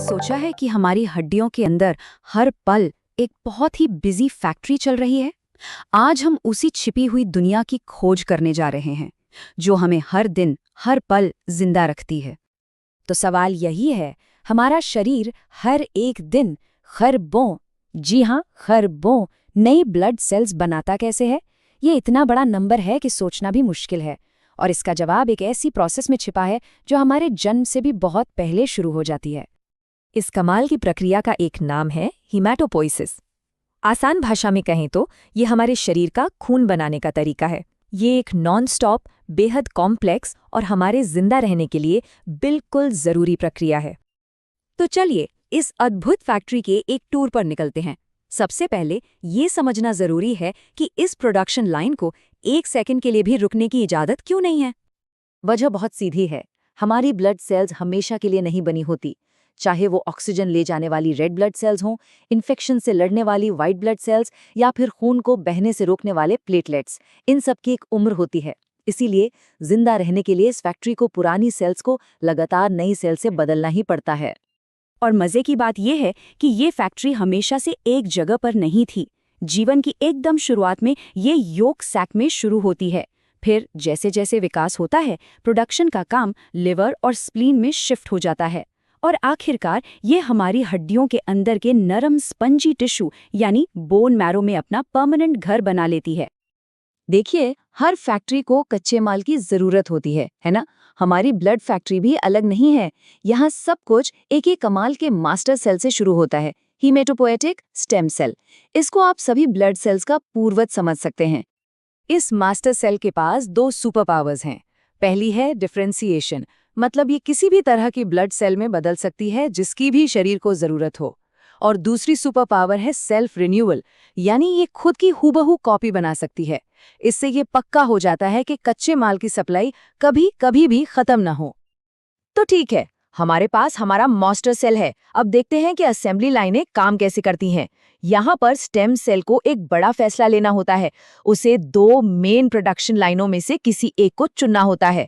सोचा है कि हमारी हड्डियों के अंदर हर पल एक बहुत ही बिजी फैक्ट्री चल रही है? आज हम उसी छिपी हुई दुनिया की खोज करने जा रहे हैं, जो हमें हर दिन, हर पल जिंदा रखती है। तो सवाल यही है, हमारा शरीर हर एक दिन खरबों, जी हाँ खरबों, नई ब्लड सेल्स बनाता कैसे है? ये इतना बड़ा नंबर है कि सोचना भी मुश्किल है। और इसका जवाब एक ऐसी प्रोसेस में छिपा है जो हमारे जन्म से भी बहुत पहले शुरू हो जाती है। इस कमाल की प्रक्रिया का एक नाम है हीमैटोपोइसिस। आसान भाषा में कहें तो ये हमारे शरीर का खून बनाने का तरीका है। ये एक नॉन स्टॉप, बेहद कॉम्प्लेक्स और हमारे जिंदा रहने के लिए बिल्कुल जरूरी प्रक्रिया है। तो चलिए इस अद्भुत फैक्ट्री के एक टूर पर निकलते हैं। सबसे पहले ये समझना जरूरी है कि इस प्रोडक्शन लाइन को एक सेकंड के लिए भी रुकने की इजाजत क्यों नहीं है। वजह बहुत सीधी है, हमारी ब्लड सेल्स हमेशा के लिए नहीं बनी होती। चाहे वो ऑक्सीजन ले जाने वाली रेड ब्लड सेल्स हों, इन्फेक्शन से लड़ने वाली वाइट ब्लड सेल्स या फिर खून को बहने से रोकने वाले प्लेटलेट्स, इन सब की एक उम्र होती है। इसीलिए जिंदा रहने के लिए इस फैक्ट्री को पुरानी सेल्स को लगातार नई सेल से बदलना ही पड़ता है। और मजे की बात यह है कि ये फैक्ट्री हमेशा से एक जगह पर नहीं थी। जीवन की एकदम शुरुआत में ये योक सैक में शुरू होती है। फिर जैसे जैसे विकास होता है, प्रोडक्शन का काम लिवर और स्प्लीन में शिफ्ट हो जाता है और आखिरकार ये हमारी हड्डियों के अंदर के नरम स्पंजी टिश्यू यानी बोन मैरो में अपना परमानेंट घर बना लेती है। देखिए, हर फैक्ट्री को कच्चे माल की जरूरत होती है ना? हमारी ब्लड फैक्ट्री भी अलग नहीं है। यहाँ सब कुछ एक ही कमाल के मास्टर सेल से शुरू होता है, हीमेटोपोएटिक स्टेम सेल। इसको आप सभी ब्लड सेल्स का पूर्वज समझ सकते हैं। इस मास्टर सेल के पास दो सुपर पावर्स हैं। पहली है डिफरेंशिएशन, मतलब ये किसी भी तरह की ब्लड सेल में बदल सकती है जिसकी भी शरीर को जरूरत हो। और दूसरी सुपर पावर है सेल्फ रिन्यूअल, यानी ये खुद की हूबहू कॉपी बना सकती है। इससे ये पक्का हो जाता है कि कच्चे माल की सप्लाई कभी भी खत्म न हो। तो ठीक है, हमारे पास हमारा मास्टर सेल है। अब देखते हैं कि असेंबली लाइनें काम कैसे करती हैं। यहाँ पर स्टेम सेल को एक बड़ा फैसला लेना होता है। उसे दो मेन प्रोडक्शन लाइनों में से किसी एक को चुनना होता है।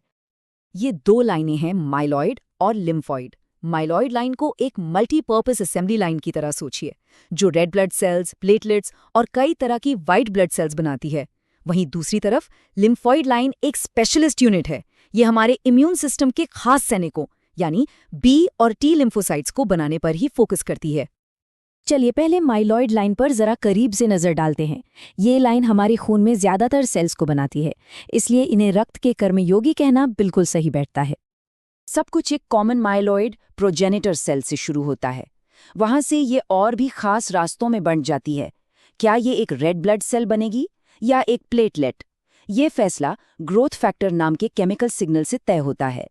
ये दो लाइनें हैं, माइलॉइड और लिम्फॉइड। माइलॉइड लाइन को एक मल्टीपर्पस असेंबली लाइन की तरह सोचिए, जो रेड ब्लड सेल्स, प्लेटलेट्स और कई तरह की वाइट ब्लड सेल्स बनाती है। वहीं दूसरी तरफ लिम्फॉइड लाइन एक स्पेशलिस्ट यूनिट है। ये हमारे इम्यून सिस्टम के खास सैनिकों यानी बी और टी लिम्फोसाइट्स को बनाने पर ही फोकस करती है। चलिए पहले माइलॉइड लाइन पर जरा करीब से नजर डालते हैं। ये लाइन हमारे खून में ज्यादातर सेल्स को बनाती है, इसलिए इन्हें रक्त के कर्मयोगी कहना बिल्कुल सही बैठता है। सब कुछ एक कॉमन माइलॉइड प्रोजेनिटर सेल से शुरू होता है। वहां से ये और भी खास रास्तों में बंट जाती है। क्या ये एक रेड ब्लड सेल बनेगी या एक प्लेटलेट? ये फैसला ग्रोथ फैक्टर नाम के केमिकल सिग्नल से तय होता है।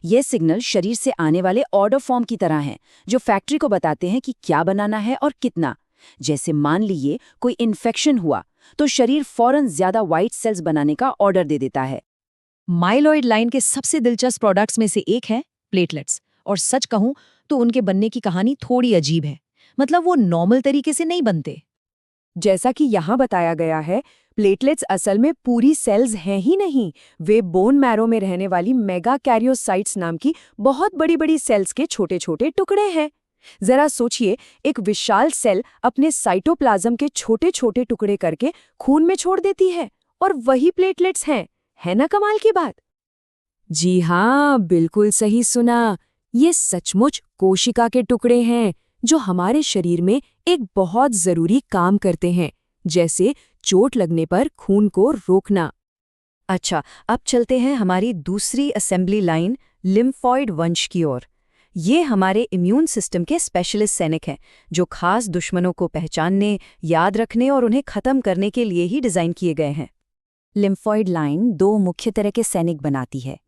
ये सिग्नल शरीर से आने वाले ऑर्डर फॉर्म की तरह हैं, जो फैक्ट्री को बताते हैं कि क्या बनाना है और कितना। जैसे मान लीजिए कोई इन्फेक्शन हुआ तो शरीर फौरन ज्यादा व्हाइट सेल्स बनाने का ऑर्डर दे देता है। माइलॉइड लाइन के सबसे दिलचस्प प्रोडक्ट्स में से एक है प्लेटलेट्स। और सच कहूं तो उनके बनने की कहानी थोड़ी अजीब है। मतलब वो नॉर्मल तरीके से नहीं बनते। जैसा कि यहाँ बताया गया है, प्लेटलेट्स असल में पूरी सेल्स हैं ही नहीं। वे बोन मैरो में रहने वाली मेगा कैरियोसाइट्स नाम की बहुत बड़ी बड़ी सेल्स के छोटे छोटे टुकड़े हैं। जरा सोचिए, एक विशाल सेल अपने साइटोप्लाज्म के छोटे छोटे टुकड़े करके खून में छोड़ देती है, और वही प्लेटलेट्स हैं। है ना कमाल की बात? जी हाँ, बिल्कुल सही सुना। ये सचमुच कोशिका के टुकड़े हैं जो हमारे शरीर में एक बहुत जरूरी काम करते हैं, जैसे चोट लगने पर खून को रोकना। अच्छा, अब चलते हैं हमारी दूसरी असेंबली लाइन लिम्फॉइड वंश की ओर। ये हमारे इम्यून सिस्टम के स्पेशलिस्ट सैनिक हैं, जो खास दुश्मनों को पहचानने, याद रखने और उन्हें खत्म करने के लिए ही डिजाइन किए गए हैं। लिम्फॉइड लाइन दो मुख्य तरह के सैनिक बनाती है,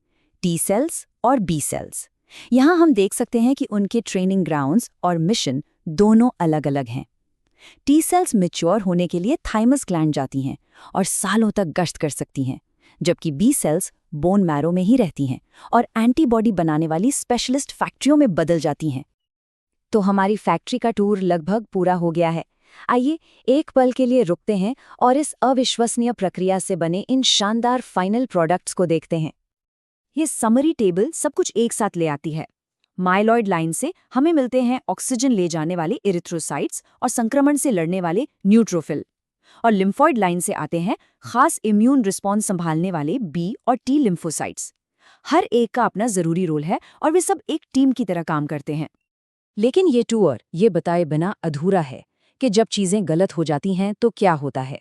टी सेल्स और बी सेल्स। यहाँ हम देख सकते हैं कि उनके ट्रेनिंग ग्राउंड्स और मिशन दोनों अलग अलग हैं। टी सेल्स मैच्योर होने के लिए थाइमस ग्लैंड जाती हैं और सालों तक गश्त कर सकती हैं, जबकि बी सेल्स बोन मैरो में ही रहती हैं और एंटीबॉडी बनाने वाली स्पेशलिस्ट फैक्ट्रियों में बदल जाती हैं। तो हमारी फैक्ट्री का टूर लगभग पूरा हो गया है। आइए एक पल के लिए रुकते हैं और इस अविश्वसनीय प्रक्रिया से बने इन शानदार फाइनल प्रोडक्ट्स को देखते हैं। ये समरी टेबल सब कुछ एक साथ ले आती है। माइलॉइड लाइन से हमें मिलते हैं ऑक्सीजन ले जाने वाले इरिथ्रोसाइट्स और संक्रमण से लड़ने वाले न्यूट्रोफिल। और लिम्फॉइड लाइन से आते हैं खास इम्यून रिस्पॉन्स संभालने वाले बी और टी लिम्फोसाइट्स। हर एक का अपना जरूरी रोल है और वे सब एक टीम की तरह काम करते हैं। लेकिन ये टूर ये बताए बिना अधूरा है कि जब चीजें गलत हो जाती हैं तो क्या होता है।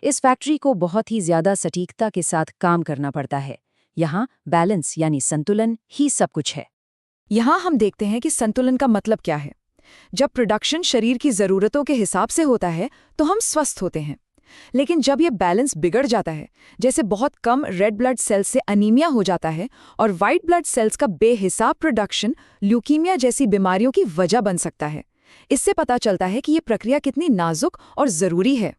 इस फैक्ट्री को बहुत ही ज्यादा सटीकता के साथ काम करना पड़ता है। यहाँ बैलेंस यानी संतुलन ही सब कुछ है। यहाँ हम देखते हैं कि संतुलन का मतलब क्या है। जब प्रोडक्शन शरीर की ज़रूरतों के हिसाब से होता है तो हम स्वस्थ होते हैं, लेकिन जब ये बैलेंस बिगड़ जाता है, जैसे बहुत कम रेड ब्लड सेल्स से अनीमिया हो जाता है और वाइट ब्लड सेल्स का बेहिसाब प्रोडक्शन ल्यूकीमिया जैसी बीमारियों की वजह बन सकता है, इससे पता चलता है कि ये प्रक्रिया कितनी नाजुक और ज़रूरी है।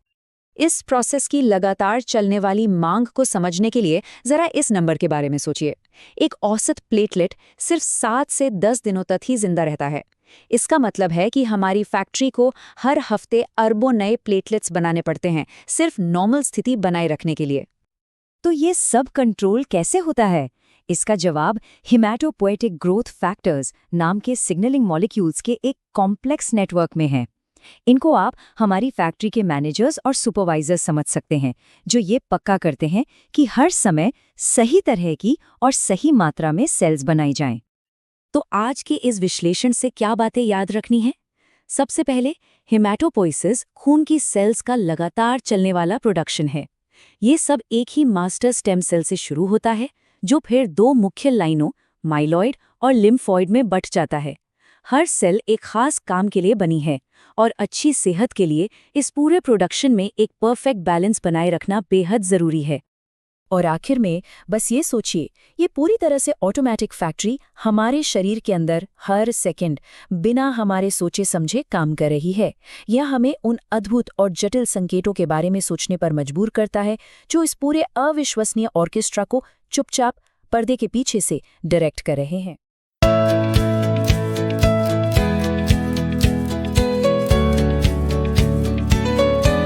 इस प्रोसेस की लगातार चलने वाली मांग को समझने के लिए जरा इस नंबर के बारे में सोचिए। एक औसत प्लेटलेट सिर्फ 7 से 10 दिनों तक ही जिंदा रहता है। इसका मतलब है कि हमारी फैक्ट्री को हर हफ्ते अरबों नए प्लेटलेट्स बनाने पड़ते हैं, सिर्फ नॉर्मल स्थिति बनाए रखने के लिए। तो ये सब कंट्रोल कैसे होता है? इसका जवाब हिमैटोपोएटिक ग्रोथ फैक्टर्स नाम के सिग्नलिंग मॉलिक्यूल्स के एक कॉम्प्लेक्स नेटवर्क में है। इनको आप हमारी फैक्ट्री के मैनेजर्स और सुपरवाइजर्स समझ सकते हैं, जो ये पक्का करते हैं कि हर समय सही तरह की और सही मात्रा में सेल्स बनाई जाएं। तो आज के इस विश्लेषण से क्या बातें याद रखनी है? सबसे पहले, हेमाटोपोइसिस खून की सेल्स का लगातार चलने वाला प्रोडक्शन है। ये सब एक ही मास्टर स्टेम सेल से शुरू होता है, जो फिर 2 मुख्य लाइनों माइलॉइड और लिम्फॉइड में बंट जाता है। हर सेल एक खास काम के लिए बनी है और अच्छी सेहत के लिए इस पूरे प्रोडक्शन में एक परफेक्ट बैलेंस बनाए रखना बेहद ज़रूरी है। और आखिर में बस ये सोचिए, ये पूरी तरह से ऑटोमेटिक फैक्ट्री हमारे शरीर के अंदर हर सेकंड बिना हमारे सोचे समझे काम कर रही है। यह हमें उन अद्भुत और जटिल संकेतों के बारे में सोचने पर मजबूर करता है, जो इस पूरे अविश्वसनीय ऑर्केस्ट्रा को चुपचाप पर्दे के पीछे से डायरेक्ट कर रहे हैं।